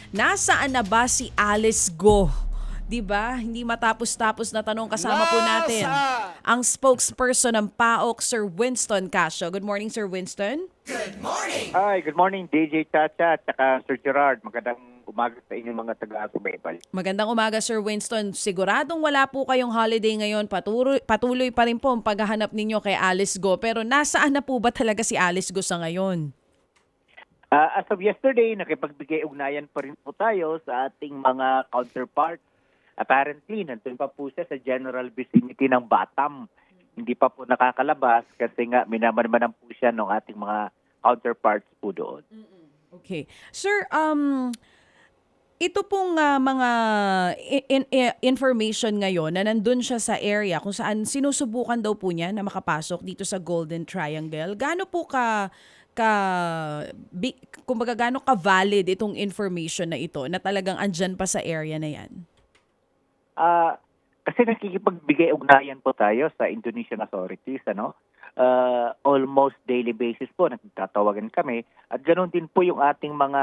Nasaan na ba si Alice Go? 'Di ba? Hindi matapos-tapos na tanong, kasama po natin ang spokesperson ng PAOK, Sir Winston Casio. Good morning, Sir Winston. Hi, good morning DJ Chacha at saka Sir Gerard. Magandang umaga sa inyong mga taga-subaybay. Magandang umaga, Sir Winston. Siguradong wala po kayong holiday ngayon. Patuloy pa rin po ang paghahanap ninyo kay Alice Go. Pero nasaan na po ba talaga si Alice Go sa ngayon? As of yesterday, nakipagbigay-ugnayan pa rin po tayo sa ating mga counterparts. Apparently, nandun pa po siya sa general vicinity ng Batam. Hindi pa po nakakalabas kasi nga minamanmanan po siya ng ating mga counterparts po doon. Okay. Sir, ito pong mga information ngayon na nandun siya sa area kung saan sinusubukan daw po niya na makapasok dito sa Golden Triangle. Gaano po kumbaga gaano ka-valid itong information na ito na talagang andyan pa sa area na yan? Kasi nakikipagbigay-ugnayan po tayo sa Indonesian authorities, ano? Almost daily basis po nagtatawagan kami at ganoon din po yung ating mga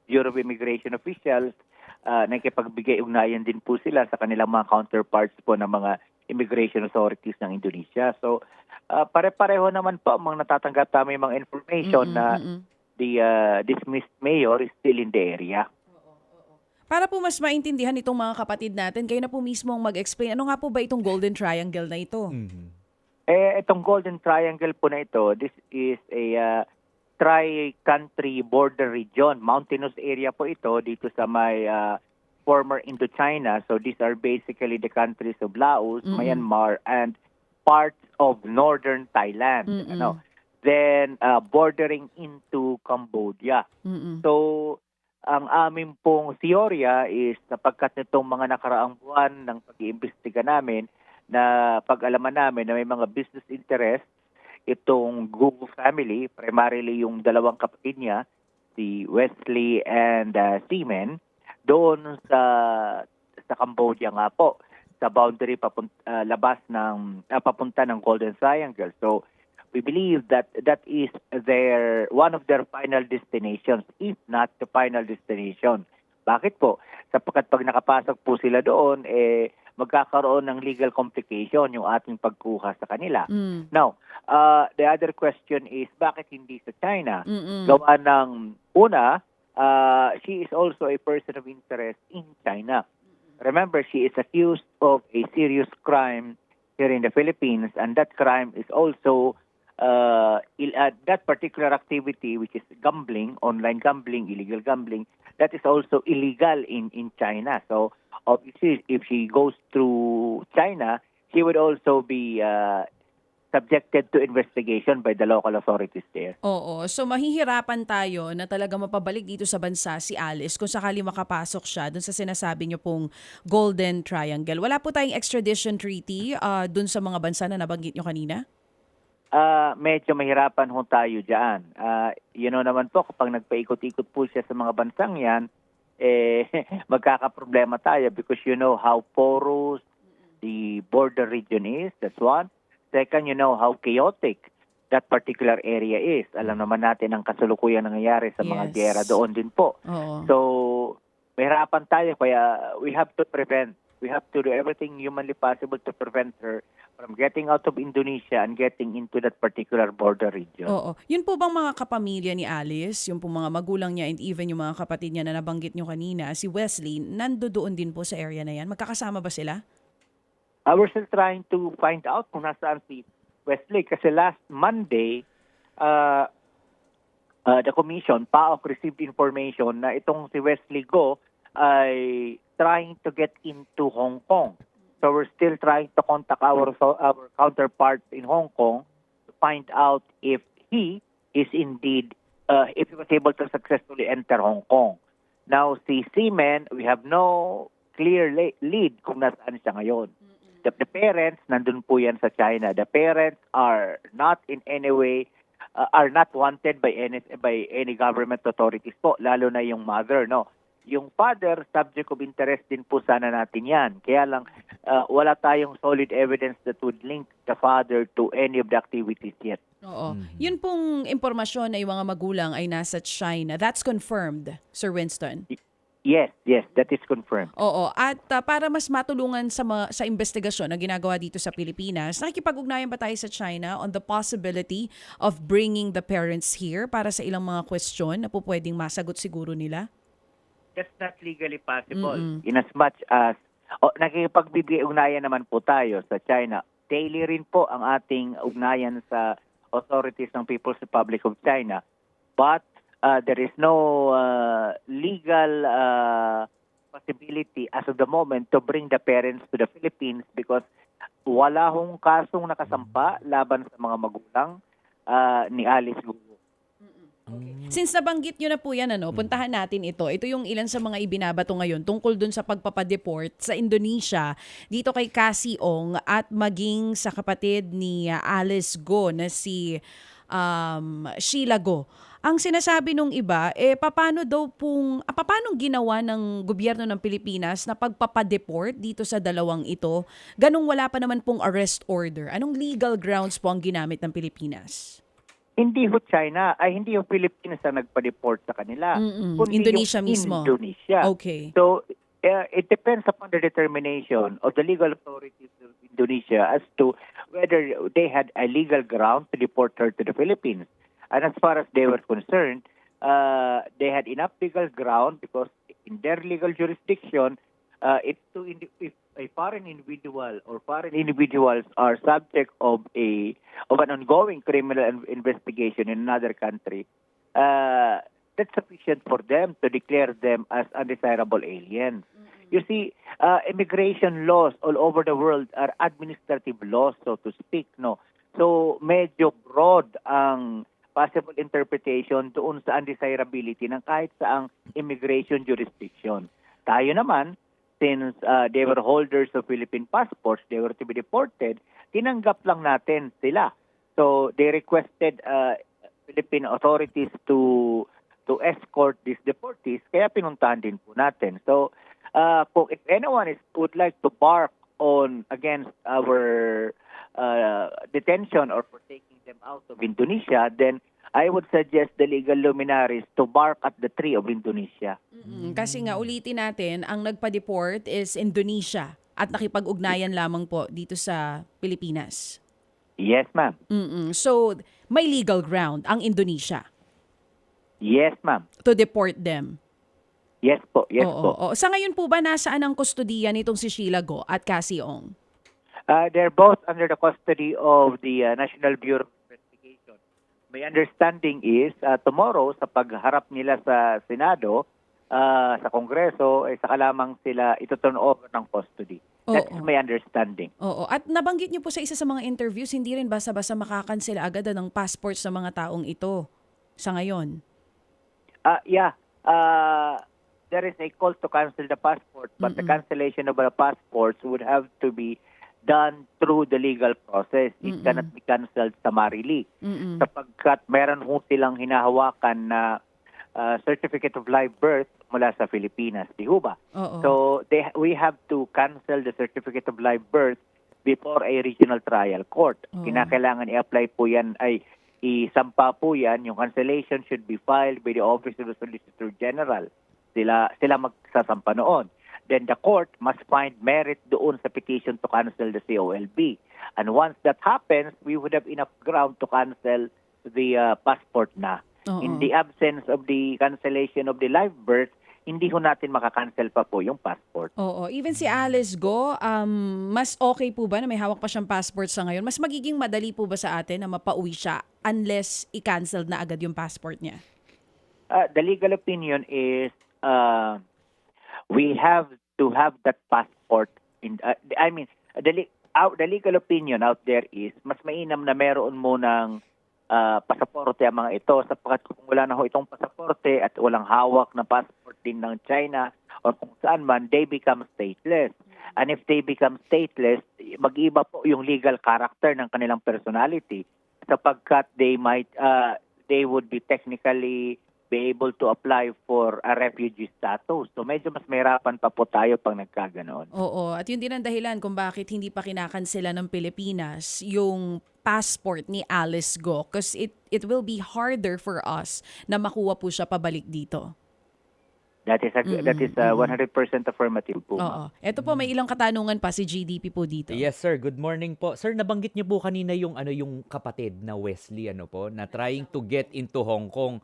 Bureau of Immigration officials. Nakikipagbigay-ugnayan din po sila sa kanilang mga counterparts po ng mga immigration authorities ng Indonesia. So pare-pareho naman po ang mga natatanggap namin mga information na the dismissed mayor is still in the area. Para po mas maintindihan itong mga kapatid natin, kayo na po mismo ang mag-explain. Ano nga po ba itong Golden Triangle na ito? Itong Golden Triangle po na ito, this is a tri-country border region. Mountainous area po ito dito sa may former Indochina. So these are basically the countries of Laos, Myanmar, and parts of northern Thailand. Then bordering into Cambodia. So ang aming pong teorya is sapagkat nitong mga nakaraang buwan ng pag-iimbestiga namin na pag-alaman namin na may mga business interest itong Guo family, primarily yung dalawang kapatid niya, si Wesley and Seaman, doon sa Cambodia nga po, sa boundary papunta ng Golden Triangle. So we believe that that is one of their final destinations, if not the final destination. Bakit po? Sapagkat pag nakapasok po sila doon, magkakaroon ng legal complication yung ating pagkuha sa kanila. Now, the other question is, bakit hindi sa China? Gawa ng una, she is also a person of interest in China. Remember, she is accused of a serious crime here in the Philippines, and that crime is also that particular activity, which is gambling, online gambling, illegal gambling, that is also illegal in China. So obviously, if she goes through China, she would also be subjected to investigation by the local authorities there. Oo. So mahihirapan tayo na talaga mapabalik dito sa bansa si Alice kung sakali makapasok siya dun sa sinasabi niyo pong Golden Triangle. Wala po tayong extradition treaty dun sa mga bansa na nabanggit niyo kanina? Medyo mahirapan ho tayo dyan. Naman po, kapag nagpaikot-ikot po siya sa mga bansang yan, magkakaproblema tayo because you know how porous the border region is. That's one. Second, you know how chaotic that particular area is. Alam naman natin ang kasalukuyan nangyayari sa mga gera doon din po. So, mahirapan tayo kaya we have to prevent. We have to do everything humanly possible to prevent her from getting out of Indonesia and getting into that particular border region. Oo. Yun po bang mga kapamilya ni Alice, yung po mga magulang niya and even yung mga kapatid niya na nabanggit niyo kanina, si Wesley, nandoon din po sa area na yan? Magkakasama ba sila? We're still trying to find out kung nasaan si Wesley kasi last Monday, the commission, PAOK, received information na itong si Wesley Go ay trying to get into Hong Kong. So we're still trying to contact our counterparts in Hong Kong to find out if he is indeed, if he was able to successfully enter Hong Kong. Now, si Seaman, we have no clear lead kung nasaan siya ngayon. The parents, nandun po yan sa China. The parents are not in any way, are not wanted by any government authorities po, lalo na yung mother, no? Yung father, subject of interest din po sana natin yan. Kaya lang, wala tayong solid evidence that would link the father to any of the activities yet. Oo. Yun pong impormasyon na yung mga magulang ay nasa China, that's confirmed, Sir Winston? Yes, yes, that is confirmed. Oo, at para mas matulungan sa investigasyon na ginagawa dito sa Pilipinas, nakikipag-ugnayan ba tayo sa China on the possibility of bringing the parents here para sa ilang mga question na po pwedeng masagot siguro nila? That's not legally possible. Mm-mm. In as much as nakikipag-ugnayan naman po tayo sa China. Daily rin po ang ating ugnayan sa authorities ng People's Republic of China. But there is no legal possibility as of the moment to bring the parents to the Philippines because wala hong kasong nakasampa laban sa mga magulang ni Alice Guo. Since nabanggit nyo na po yan, puntahan natin ito. Ito yung ilan sa mga ibinabato ngayon tungkol dun sa pagpapadeport sa Indonesia dito kay Cassie Ong at maging sa kapatid ni Alice Go na si Sheila Go. Ang sinasabi nung iba, paano ginawa ng gobyerno ng Pilipinas na pagpapadeport dito sa dalawang ito? Ganong wala pa naman pong arrest order. Anong legal grounds po ang ginamit ng Pilipinas? Hindi ho China, hindi ho Philippines ang nagpa-deport sa kanila. Kundi Indonesia yung mismo. Indonesia. Okay. So, it depends upon the determination of the legal authorities of Indonesia as to whether they had a legal ground to deport her to the Philippines. And as far as they were concerned, they had enough legal ground because in their legal jurisdiction, if a foreign individual or foreign individuals are subject of an ongoing criminal investigation in another country, that's sufficient for them to declare them as undesirable aliens. You see, immigration laws all over the world are administrative laws, so to speak, no? So medyo broad ang possible interpretation doon sa undesirability ng kahit saang immigration jurisdiction. Tayo naman, since they were holders of Philippine passports, they were to be deported, tinanggap lang natin sila. So they requested Philippine authorities to escort these deportees, kaya pinuntahan din po natin. So kung if anyone would like to bark against our detention or for taking them out of Indonesia, then I would suggest the legal luminaries to bark at the tree of Indonesia. Kasi nga, ulitin natin, ang nagpa-deport is Indonesia at nakipag-ugnayan lamang po dito sa Pilipinas. Yes, ma'am. So, may legal ground ang Indonesia Yes, ma'am. to deport them. Yes po, yes Oo, po. oo. Sa ngayon po ba, nasaan ang kustodiya nitong si Sheila Go at Cassie Ong? They're both under the custody of the National Bureau of Investigation. My understanding is tomorrow sa pagharap nila sa Senado, sa Kongreso, saka lamang sila ito-turn over ng custody. That's Oo. my understanding. Oo. At nabanggit niyo po sa isa sa mga interviews, hindi rin basta-basta makakansela agad ng passports sa mga taong ito sa ngayon. Yeah. There is a call to cancel the passport, but the cancellation of the passports would have to be done through the legal process. It cannot be canceled summarily. Sapagkat meron ho silang hinahawakan na certificate of live birth mula sa Pilipinas. Di ho ba? Oo. So we have to cancel the certificate of live birth before a regional trial court. Kinakailangan i-apply po yan, isampa po yan. Yung cancellation should be filed by the Office of the Solicitor General. Sila magsasampa noon. Then the court must find merit doon sa petition to cancel the COLB. And once that happens, we would have enough ground to cancel the passport na. Oo. In the absence of the cancellation of the live birth, hindi ho natin makakancel pa po yung passport. Oo. Even si Alice Go, mas okay po ba na may hawak pa siyang passport sa ngayon? Mas magiging madali po ba sa atin na mapauwi siya unless i-cancel na agad yung passport niya? The legal opinion is we have to have that passport. The legal opinion out there is mas mainam na meron mo ng pasaporte ang mga ito sapagkat kung wala na ho itong pasaporte at walang hawak na passport din ng China or kung saan man, they become stateless. And if they become stateless, mag-iba po yung legal character ng kanilang personality sapagkat they would be technically be able to apply for a refugee status. So medyo mas mahirapan pa po tayo pag nagkaganoon. Oo. At yun din ang dahilan kung bakit hindi pa kinakansela ng Pilipinas yung passport ni Alice Go because it will be harder for us na makuha po siya pabalik dito. That is 100% affirmative po, Oo. ma'am. Eto po, may ilang katanungan pa si GDP po dito. Yes, sir. Good morning po. Sir, nabanggit niyo po kanina yung yung kapatid na Wesley po na trying to get into Hong Kong.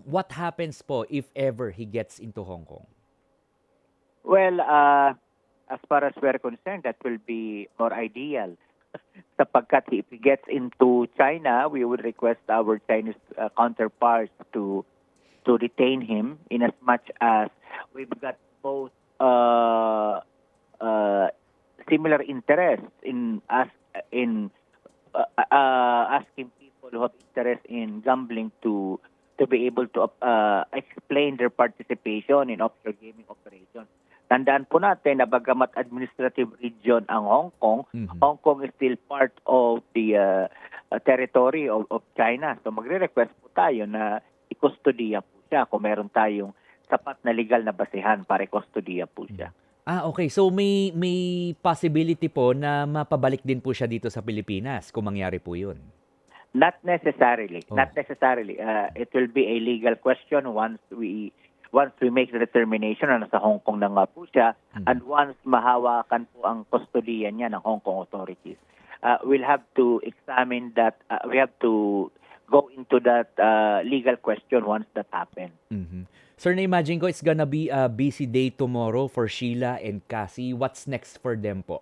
What happens po if ever he gets into Hong Kong? Well, as far as we're concerned, that will be more ideal. Sapagkat if he gets into China, we would request our Chinese counterparts to detain him, in as much as we've got both similar interests in asking people who have interest in gambling to be able to explain their participation in offshore gaming operations. Tandaan po natin na bagamat administrative region ang Hong Kong, Hong Kong is still part of the territory of China. So magre-request po tayo na i-kustodiya po siya kung meron tayong sapat na legal na basehan para i-kustodiya po siya. Okay. So may possibility po na mapabalik din po siya dito sa Pilipinas kung mangyari po 'yun. Not necessarily. Oh. Not necessarily. It will be a legal question once we make the determination na nasa Hong Kong na nga po siya, and once mahawakan po ang kustodiya niya ng Hong Kong authorities. We'll have to examine that. We have to go into that legal question once that happens. Sir, na-imagine ko it's gonna be a busy day tomorrow for Sheila and Cassie. What's next for them po?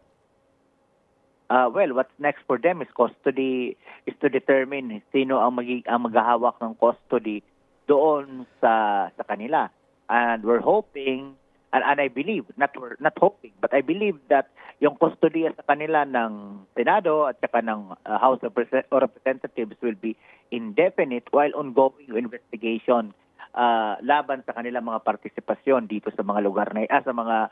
Well, what's next for them is custody, is to determine sino ang maghahawak ng custody doon sa kanila. And we're hoping, and I believe, not hoping, but I believe that yung kustodiya sa kanila ng Senado at saka ng House of Representatives will be indefinite while ongoing investigation laban sa kanilang mga partisipasyon dito sa mga lugar na sa mga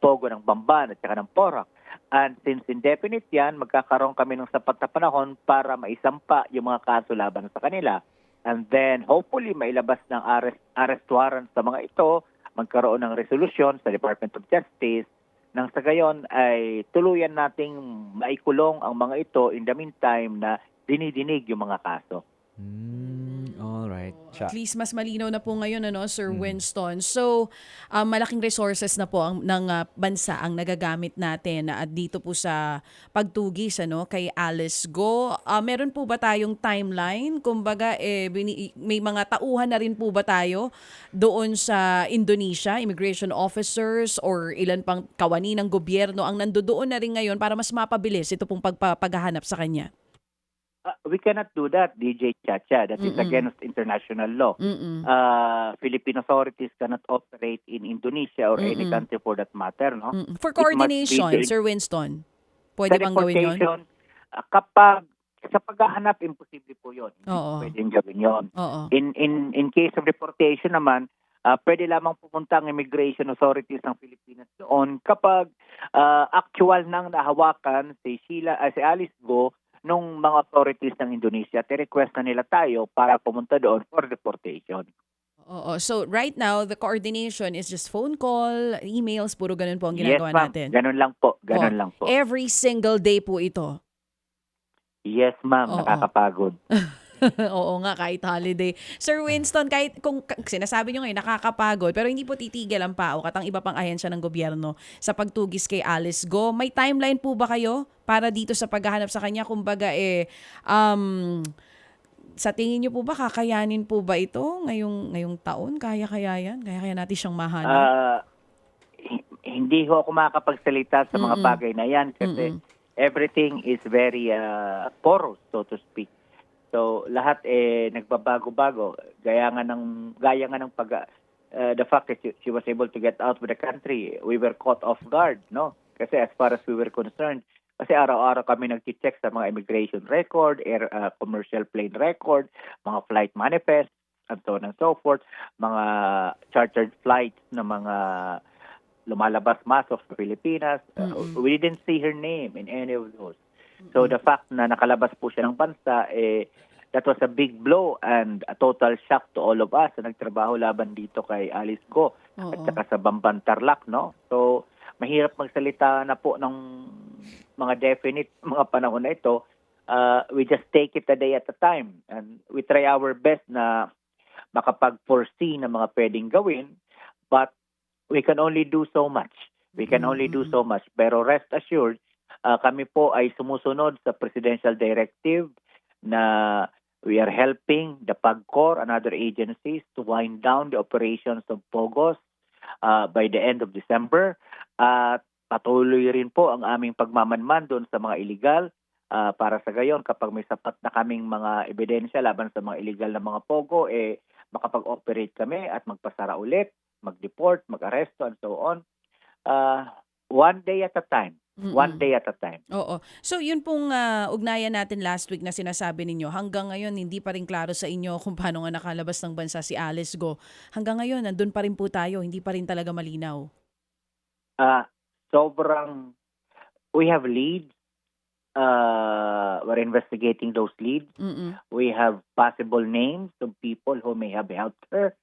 pogo ng Bamban at saka ng Porac. And since indefinite yan, magkakaroon kami ng sapat na panahon para maisampa yung mga kaso laban sa kanila. And then hopefully mailabas ng arrest warrant sa mga ito, magkaroon ng resolusyon sa Department of Justice, nang sa gayon ay tuluyan nating maikulong ang mga ito in the meantime na dinidinig yung mga kaso. All right. At least mas malinaw na po ngayon, Sir Winston. So, malaking resources na po ng bansa ang nagagamit natin at dito po sa pagtugis kay Alice Go. Meron po ba tayong timeline? Kumbaga, may mga tauhan na rin po ba tayo doon sa Indonesia, immigration officers or ilan pang kawani ng gobyerno ang nandoon na rin ngayon para mas mapabilis ito pong paghahanap sa kanya? We cannot do that, DJ Chacha. That is against international law. Philippine authorities cannot operate in Indonesia or any country for that matter. No? For coordination, Sir Winston, pwede bang gawin yun? Kapag sa paghahanap, imposible po yun. Oo. Pwedeng gawin yun. Oo. In case of deportation naman, pwede lamang pumunta ang immigration authorities ng Pilipinas doon kapag actual nang nahawakan si Alice Go nung mga authorities ng Indonesia at request na nila tayo para pumunta doon for deportation. Oo. So right now, the coordination is just phone call, emails, puro ganun po ang ginagawa Yes, ma'am. natin. Ganun lang po. Ganun lang po. Every single day po ito. Yes, ma'am. Oo. Nakakapagod. Oo nga, kahit holiday. Sir Winston, kahit kung sinasabi nyo ngayon, nakakapagod, pero hindi po titigil ang PAOK at ang iba pang ahensya ng gobyerno sa pagtugis kay Alice Go. May timeline po ba kayo para dito sa paghahanap sa kanya? Kumbaga, sa tingin nyo po ba, kakayanin po ba ito ngayong taon? Kaya yan? Kaya natin siyang mahanap? Hindi ho ako makakapagsalita sa mga bagay na yan kasi everything is very porous, so to speak. So lahat nagbabago-bago. Gaya nga ng the fact that she was able to get out of the country, we were caught off guard, no? Kasi as far as we were concerned, kasi araw-araw kami nag-check sa mga immigration record, commercial plane record, mga flight manifest, and so on and so forth, mga chartered flights na mga lumalabas masok sa Pilipinas. We didn't see her name in any of those. So the fact na nakalabas po siya ng bansa, that was a big blow and a total shock to all of us na nagtrabaho laban dito kay Alice Go at saka sa Bamban Tarlac, no? So mahirap magsalita na po ng mga definite mga panahon na ito. We just take it a day at a time and we try our best na makapag-foresee na mga pwedeng gawin but we can only do so much. We can only do so much. Pero rest assured, kami po ay sumusunod sa presidential directive na we are helping the PAGCOR and other agencies to wind down the operations of POGOs by the end of December. At patuloy rin po ang aming pagmamanman doon sa mga illegal para sa gayon kapag may sapat na kaming mga ebidensya laban sa mga illegal na mga POGO, makapag-operate kami at magpasara ulit, mag-deport, mag-aresto, and so on. One day at a time. One day at a time. Oo. So yun pong ugnayan natin last week na sinasabi ninyo, hanggang ngayon hindi pa rin klaro sa inyo kung paano nga nakalabas ng bansa si Alice Go. Hanggang ngayon, nandun pa rin po tayo, hindi pa rin talaga malinaw. Sobrang, we have leads. We're investigating those leads. We have possible names of people who may have helped her.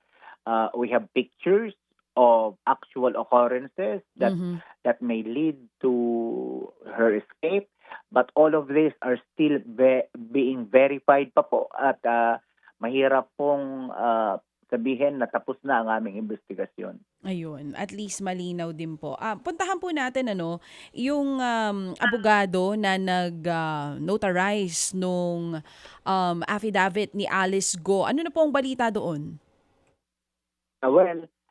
We have pictures of actual occurrences that may lead to her escape. But all of these are still being verified pa po at mahirap pong sabihin na tapos na ang aming investigasyon. Ayun, at least malinaw din po. Puntahan po natin yung abogado na nag-notarize nung affidavit ni Alice Go. Ano na po ang balita doon?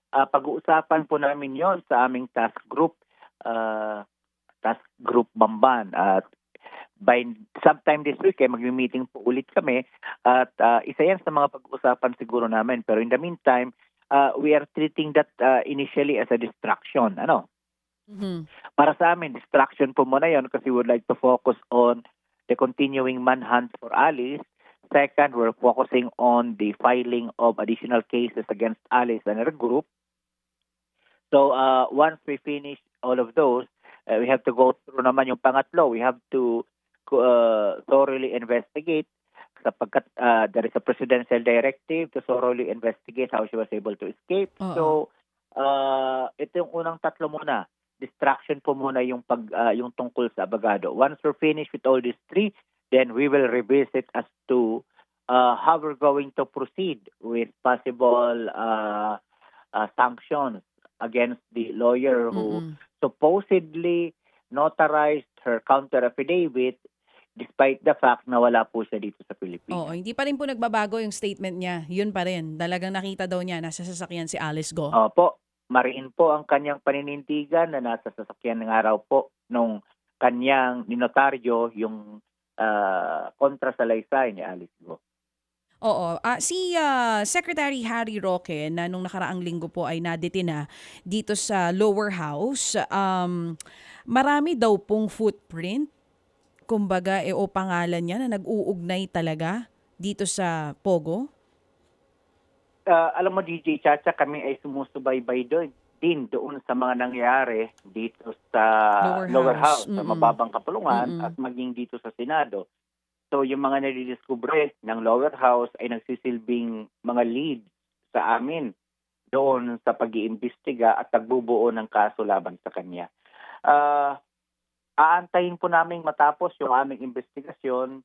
Pag-uusapan po namin yon sa aming task group Bamban. At by sometime this week, mag-meeting po ulit kami. At isa yan sa mga pag-uusapan siguro namin. Pero in the meantime, we are treating that initially as a distraction. Para sa amin, distraction po muna yon kasi we would like to focus on the continuing manhunt for Alice. Second, we're focusing on the filing of additional cases against Alice and her group. So once we finish all of those, we have to go through naman yung pangatlo. We have to thoroughly investigate sapagkat there is a presidential directive to thoroughly investigate how she was able to escape. So ito yung unang tatlo muna. Distraction po muna yung yung tungkol sa abogado. Once we're finished with all these three, then we will revisit as to how we're going to proceed with possible sanctions against the lawyer who supposedly notarized her counter affidavit despite the fact na wala po siya dito sa Pilipinas. Oo, hindi pa rin po nagbabago yung statement niya. Yun pa rin. Talagang nakita daw niya nasa sasakyan si Alice Go. Opo, mariin po ang kanyang paninindigan na nasa sasakyan ng araw po nung kanyang ninotaryo yung kontrasalaysay ni Alice Go. Oo. Si Secretary Harry Roque na nung nakaraang linggo po ay nadetina dito sa lower house, marami daw pong footprint, kumbaga o pangalan niya na nag-uugnay talaga dito sa Pogo. Alam mo DJ Chacha, kami ay sumusubaybay doon sa mga nangyari dito sa lower house sa mababang kapulungan at maging dito sa Senado. So yung mga nadidiskubre ng lower house ay nagsisilbing mga lead sa amin doon sa pag-iimbestiga at pagbubuo ng kaso laban sa kanya. Aantayin po namin matapos yung aming investigasyon,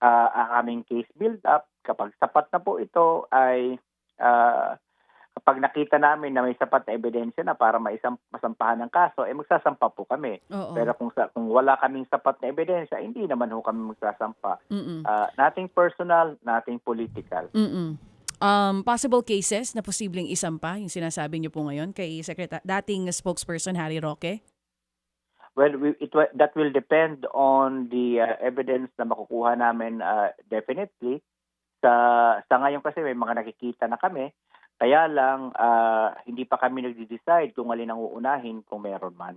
ang aming case build-up. Kapag sapat na po ito ay kapag nakita namin na may sapat na ebidensya na para masampahan ng kaso, magsasampa po kami. Pero kung wala kaming sapat na ebidensya, hindi naman ho kami magsasampa. Nothing personal, nothing political. Possible cases na posibleng isampa, yung sinasabi niyo po ngayon kay dating spokesperson Harry Roque? Well, that will depend on the evidence na makukuha namin definitely. Sa ngayon kasi may mga nakikita na kami. Kaya lang, hindi pa kami nagde-decide kung alin ang uunahin kung meron man.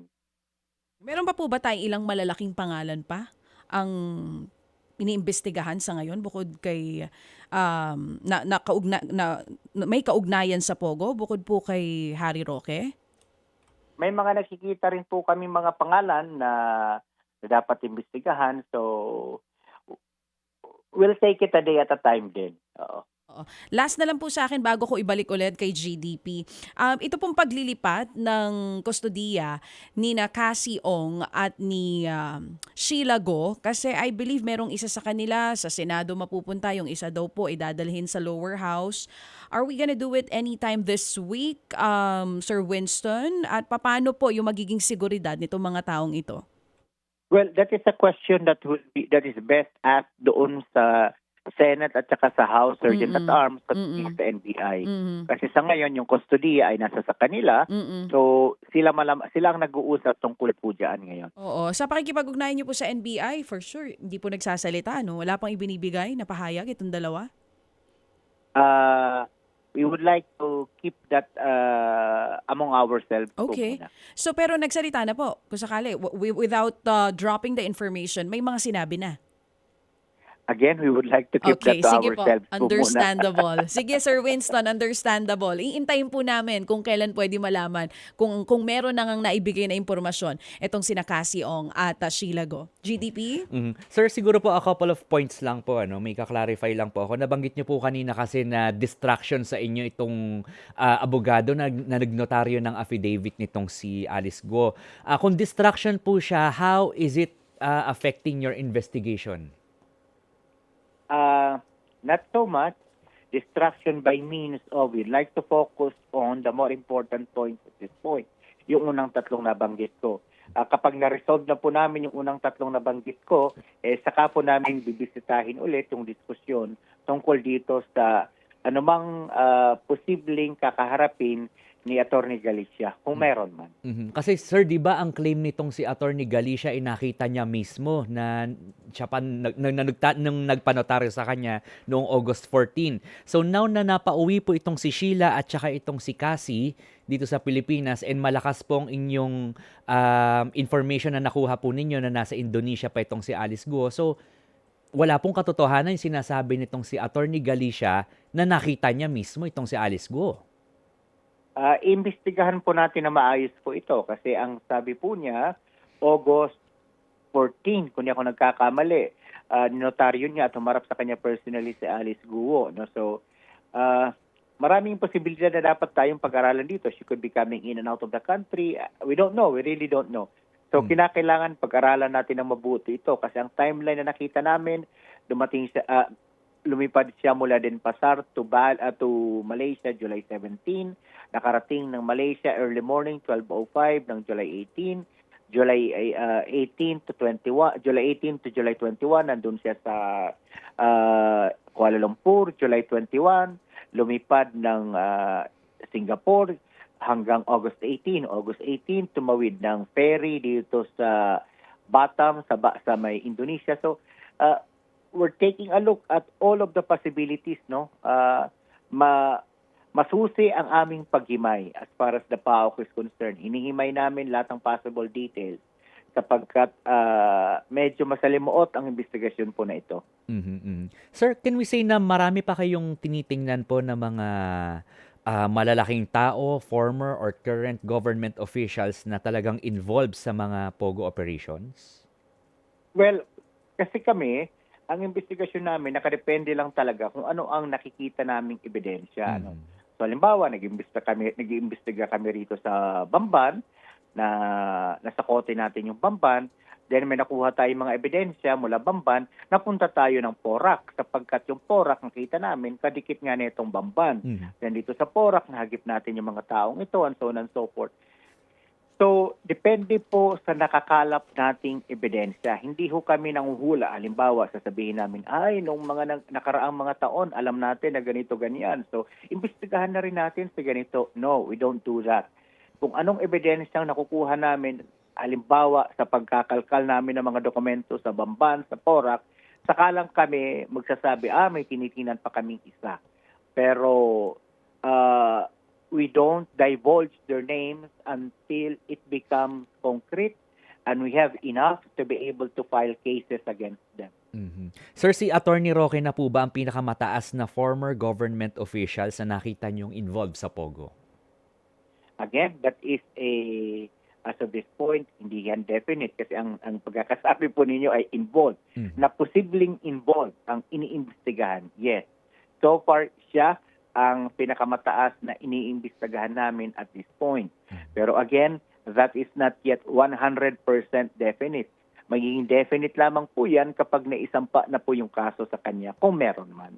Meron pa po ba tayong ilang malalaking pangalan pa ang iniimbestigahan sa ngayon bukod kay may kaugnayan sa Pogo bukod po kay Harry Roque? May mga nakikita rin po kami mga pangalan na dapat imbestigahan. So, we'll take it a day at a time din. Oo. Oo. Last na lang po sa akin bago ko ibalik ulit kay GDP. Ito pong paglilipat ng kustodiya ni na Cassie Ong at ni Sheila Go, kasi I believe merong isa sa kanila sa Senado mapupunta, yung isa daw po ay dadalhin sa lower house. Are we gonna do it anytime this week, Sir Winston? At paano po yung magiging seguridad nitong mga taong ito? Well, that is a question that is best asked doon sa Senate at saka sa House Sergeant at Mm-mm. Arms at Mm-mm. sa NBI. Mhm. Kasi sa ngayon, yung kustodiya ay nasa sa kanila. Mm-mm. So, sila ang nag-uusap tungkol po dyan ngayon. Oo. Sa pakikipag-ugnayan niyo po sa NBI, for sure, hindi po nagsasalita, no? Wala pang ibinibigay na pahayag itong dalawa? We would like to keep that among ourselves po Okay. muna. So, pero nagsalita na po, kung sakali, without dropping the information, may mga sinabi na. Again, we would like to keep Okay, that to sige po. ourselves po muna. Understandable. Sige, Sir Winston, understandable. Iintayin po namin kung kailan pwede malaman kung meron na ngang naibigay na impormasyon itong sina Cassie Ong at Sheila Go. GDP? Sir, siguro po a couple of points lang po, may ka-clarify lang po ako. Nabanggit niyo po kanina kasi na distraction sa inyo itong abogado na nagnotaryo ng affidavit nitong si Alice Go. Kung distraction po siya, how is it affecting your investigation? Not so much distraction by means of we'd like to focus on the more important points at this point. Yung unang tatlong nabanggit ko. Kapag na-resolve na po namin yung unang tatlong nabanggit ko, saka po namin bibisitahin ulit yung diskusyon tungkol dito sa anumang posibleng kakaharapin ni Attorney Galicia, kung meron man. Kasi sir, di ba ang claim nitong si Attorney Galicia ay nakita niya mismo na siya pa nung nagpanotaryo sa kanya noong August 14. So now na napauwi po itong si Sheila at saka itong si Cassie dito sa Pilipinas and malakas pong inyong information na nakuha po ninyo na nasa Indonesia pa itong si Alice Guo. So wala pong katotohanan yung sinasabi nitong si Attorney Galicia na nakita niya mismo itong si Alice Guo. Imbestigahan po natin na maayos po ito kasi ang sabi po niya, August 14, kung di ako nagkakamali, notaryo niya at humarap sa kanya personally si Alice Guo. No? So, maraming posibilidad na dapat tayong pag-aralan dito. She could be coming in and out of the country. We don't know. We really don't know. So, kinakailangan pag-aralan natin ng mabuti ito kasi ang timeline na nakita namin, lumipad siya mula Denpasar to Malaysia July 17, nakarating ng Malaysia early morning 12:05 ng July 18, July 18 to July 21 nandun siya sa Kuala Lumpur, July 21 lumipad ng Singapore hanggang August 18 tumawid ng ferry dito sa Batam sa may Indonesia. So we're taking a look at all of the possibilities, no? Masusi ang aming paghimay as far as the PAOK is concerned. Hinihimay namin lahat ng possible details sapagkat medyo masalimuot ang investigasyon po na ito. Sir, can we say na marami pa kayong tinitingnan po na mga malalaking tao, former or current government officials na talagang involved sa mga POGO operations? Well, kasi kami, ang investigasyon namin nakadepende lang talaga kung ano ang nakikita naming ebidensya. No? So halimbawa, nag-iimbestiga kami rito sa Bamban, na nasa kote natin yung Bamban, then may nakuha tayong mga ebidensya mula Bamban, napunta tayo ng Porac sapagkat yung Porac nakita namin kadikit nga nitong Bamban. Then dito sa Porac, nahagip natin yung mga taong ito and so on and so forth. So, depende po sa nakakalap nating ebidensya. Hindi ho kami nanguhula. Halimbawa, sasabihin namin, nung mga nakaraang mga taon, alam natin na ganito, ganyan. So, imbestigahan na rin natin sa ganito. No, we don't do that. Kung anong ebidensya ang nakukuha namin, halimbawa, sa pagkakalkal namin ng mga dokumento sa Bamban, sa Porac, saka lang kami magsasabi, may tinitingnan pa kaming isa. Pero, we don't divulge their names until it becomes concrete and we have enough to be able to file cases against them. Sir, si Attorney Roque na po ba ang pinakamataas na former government officials na nakita niyong involved sa POGO? Again, that is as of this point, hindi yan definite kasi ang pagkakasabi po ninyo ay involved. Na posibleng involved ang iniimbestigahan, yes. So far, siya ang pinakamataas na iniimbestagahan namin at this point. Pero again, that is not yet 100% definite. Magiging definite lamang po yan kapag naisampa na po yung kaso sa kanya, kung meron man.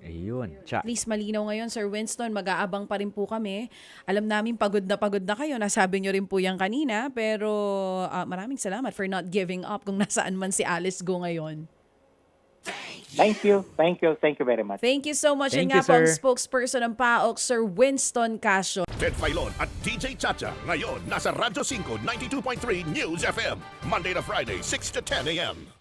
Ayun. At least malinaw ngayon, Sir Winston, mag-aabang pa rin po kami. Alam namin pagod na kayo, nasabi nyo rin po yan kanina, pero maraming salamat for not giving up kung nasaan man si Alice Go ngayon. Thank you very much. Thank you so much. Thank Yan nga you, po ang sir. spokesperson ng PAOK, Sir Winston Casio. Ted Filon at DJ Chacha. Ngayon, nasa Radyo 5, 92.3 News FM. Monday to Friday, 6 to 10 a.m.